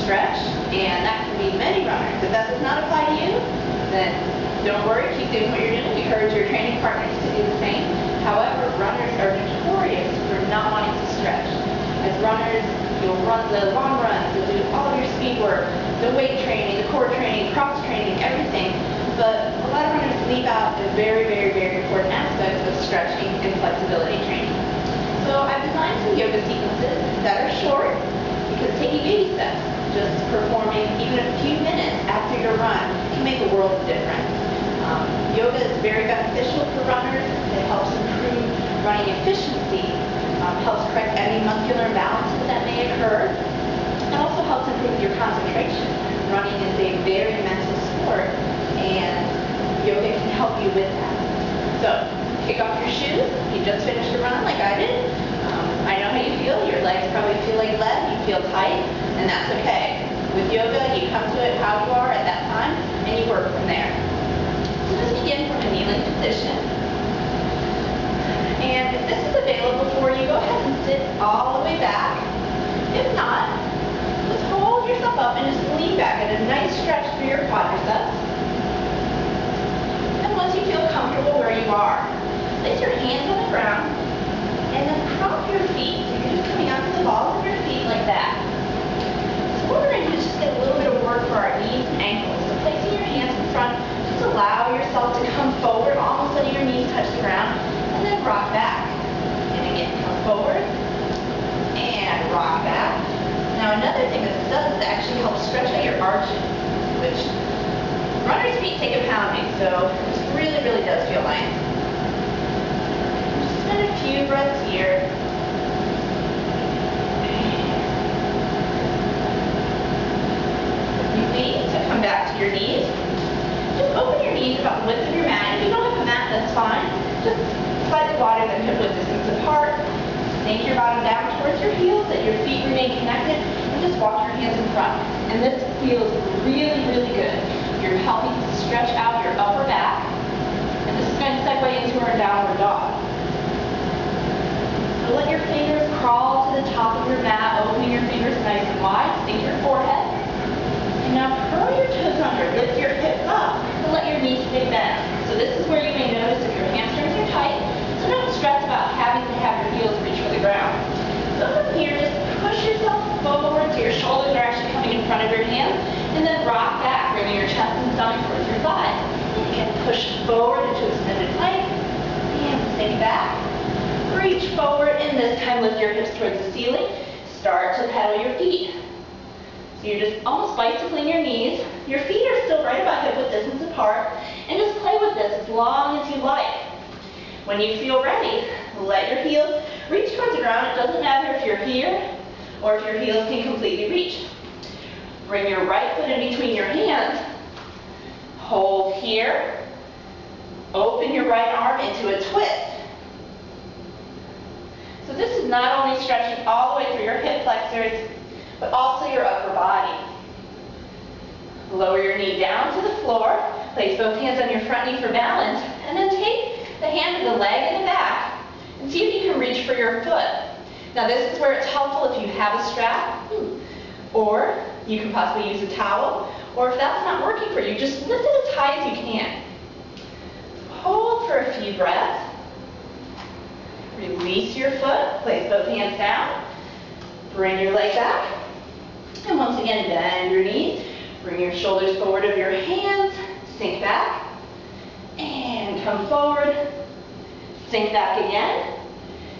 stretch, and that can be many runners. If that does not apply to you, then don't worry, keep doing what you're doing. Encourage your training partners to do the same. However, runners are notorious for not wanting to stretch. As runners, you'll run the long runs, you'll do all of your speed work, the weight training, the core training, cross training, everything. But a lot of runners leave out a very, very, very important aspect of stretching and flexibility training. So I've designed some yoga sequences that are short because taking baby steps, just performing even a few minutes after your run can make a world of difference. Yoga is very beneficial for runners. It helps improve running efficiency, helps correct any muscular imbalances that may occur. It also helps improve your concentration. Running is a very mental sport, and yoga can help you with that. So, kick off your shoes. You just finished a run like I did. I know how you feel. Your legs probably feel like lead. You feel tight, and that's okay. With yoga, you come to it how you are at that time, and you work from there. So just begin from a kneeling position. And if this is available for you, go ahead and sit all the way back. If not, just hold yourself up and just lean back at a nice stretch through your quadriceps. And once you feel comfortable where you are, place your hands on the ground and then prop your feet. So you're just coming onto the balls of your feet like that. So what we're going to do is just get a little bit of work for our knees and ankles. So placing your hands in front, just allow yourself to come forward, almost letting your knees touch the ground, and then rock back. And again, come forward and rock back. Now another thing that this does is it actually helps stretch out your arches, which runner's feet take a pounding, so it really, really does feel nice. Just spend a few breaths here. You need to come back to your knees. Just open your knees about the width of your mat. If you don't have a mat, that's fine. Just slightly wider than hip-width distance apart. Sink your bottom down towards your heels, let your feet remain connected, and just walk your hands in front. And this feels really, really good. You're helping to stretch out your upper back, and this is going to segue into our downward dog. So let your fingers crawl to the top of your mat, opening your fingers nice and wide, sink your forehead. And now curl your toes under, lift your hips up, and let your knees stay bent. So this is where you may notice if your hamstrings are tight, so don't stress about having to have your heels reach for the ground. So from here, just push yourself forward so your shoulders are actually coming in front of your hands, and then rock back, bringing your chest and stomach towards your thighs. And again, push forward into extended plank, and sink back. Reach forward, and this time lift your hips towards the ceiling. Start to pedal your feet. So you're just almost bicycling your knees. Your feet are still right about hip-width distance apart, and just play with this as long as you like. When you feel ready, let your heels reach towards the ground. It doesn't matter if you're here or if your heels can completely reach. Bring your right foot in between your hands. Hold here. Open your right arm into a twist. So this is not only stretching all the way through your hip flexors, but also your upper body. Lower your knee down to the floor. Place both hands on your front knee for balance, and then take the hand of the leg in the back and see if you can reach for your foot. Now this is where it's helpful if you have a strap, or you can possibly use a towel, or if that's not working for you, just lift it as high as you can. Hold for a few breaths. Release your foot, place both hands down, bring your leg back, and once again bend your knees, bring your shoulders forward of your hands, sink back, and come forward, sink back again,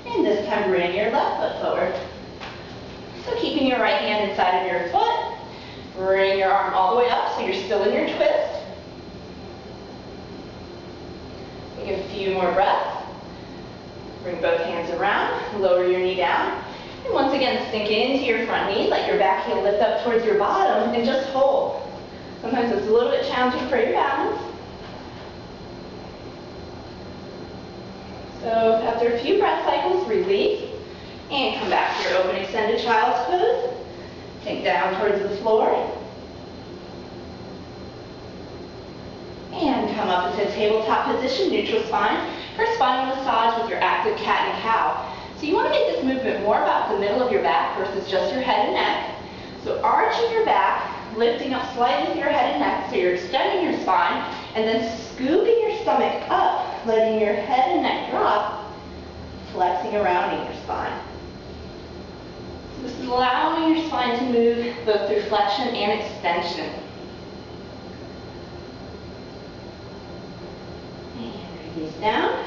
and this time bring your left foot forward. So keeping your right hand inside of your foot, bring your arm all the way up so you're still in your twist. Take a few more breaths. Bring both hands around, lower your knee down, and once again sink into your front knee, let your back heel lift up towards your bottom, and just hold. Sometimes it's a little bit challenging for your balance. So after a few breath cycles, release, and come back to your open extended child's pose. Sink down towards the floor. And come up into a tabletop position, neutral spine, for a spinal massage with your active cat and cow. So you want to make this movement more about the middle of your back versus just your head and neck. So arching your back, lifting up slightly with your head and neck, so you're extending your spine, and then scooping your stomach up, letting your head and neck drop, flexing around in your spine. So this is allowing your spine to move both through flexion and extension. And release down,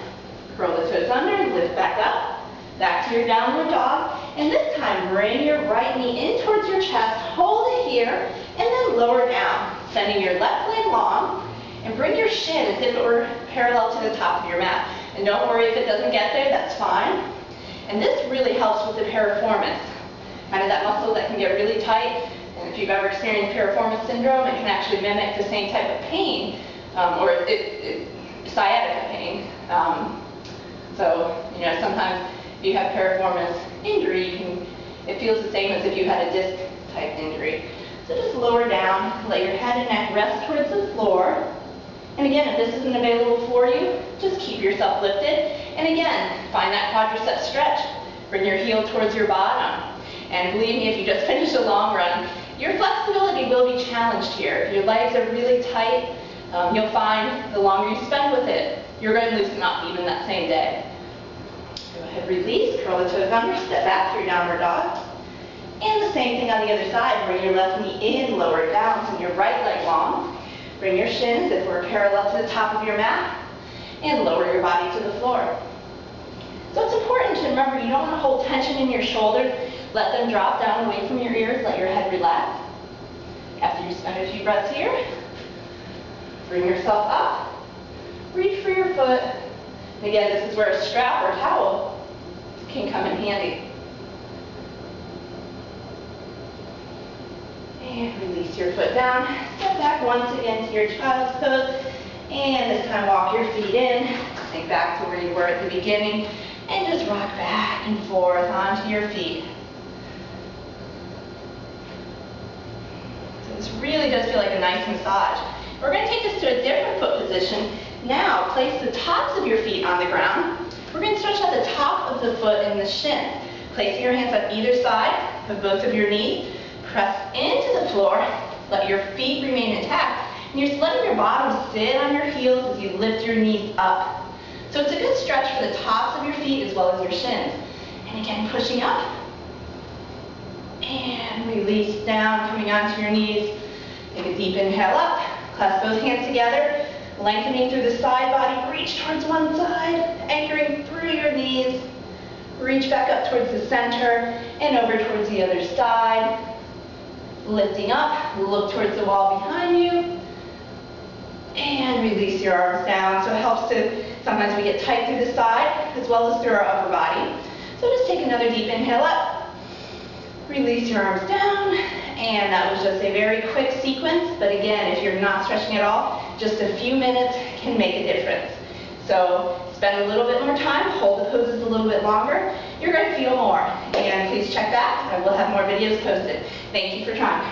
curl the toes under, and lift back up. Back to your downward dog, and this time bring your right knee in towards your chest, hold it here, and then lower down, sending your left leg long, and bring your shin as if it were parallel to the top of your mat. And don't worry if it doesn't get there, that's fine. And this really helps with the piriformis, kind of that muscle that can get really tight, and if you've ever experienced piriformis syndrome, it can actually mimic the same type of pain, or sciatica pain. So, sometimes if you have piriformis injury, it feels the same as if you had a disc type injury. So just lower down, let your head and neck rest towards the floor. And again, if this isn't available for you, just keep yourself lifted. And again, find that quadricep stretch. Bring your heel towards your bottom. And believe me, if you just finished a long run, your flexibility will be challenged here. If your legs are really tight, you'll find the longer you spend with it, you're going to loosen up even that same day. Go ahead, release, curl the toes under, step back to your downward dog. And the same thing on the other side. Bring your left knee in, lower it down, send your right leg long. Bring your shins as if we're parallel to the top of your mat, and lower your body to the floor. So it's important to remember you don't want to hold tension in your shoulders. Let them drop down away from your ears. Let your head relax. After you spend a few breaths here, bring yourself up. Reach for your foot. And again, this is where a strap or towel can come in handy. And release your foot down. Step back once again to your child's pose. And this time walk your feet in. Think back to where you were at the beginning. And just rock back and forth onto your feet. So this really does feel like a nice massage. We're going to take this to a different foot position. Now, place the tops of your feet on the ground. We're going to stretch out the top of the foot and the shin. Placing your hands on either side of both of your knees. Press into the floor. Let your feet remain intact. And you're just letting your bottom sit on your heels as you lift your knees up. So it's a good stretch for the tops of your feet as well as your shins. And again, pushing up. And release down, coming onto your knees. Take a deep inhale up. Clasp both hands together. Lengthening through the side body, reach towards one side, anchoring through your knees. Reach back up towards the center and over towards the other side. Lifting up, look towards the wall behind you. And release your arms down. So it helps to, sometimes we get tight through the side as well as through our upper body. So just take another deep inhale up. Release your arms down. And that was just a very quick sequence, but again, if you're not stretching at all, just a few minutes can make a difference. So spend a little bit more time, hold the poses a little bit longer, you're going to feel more. And please check back, I will have more videos posted. Thank you for trying.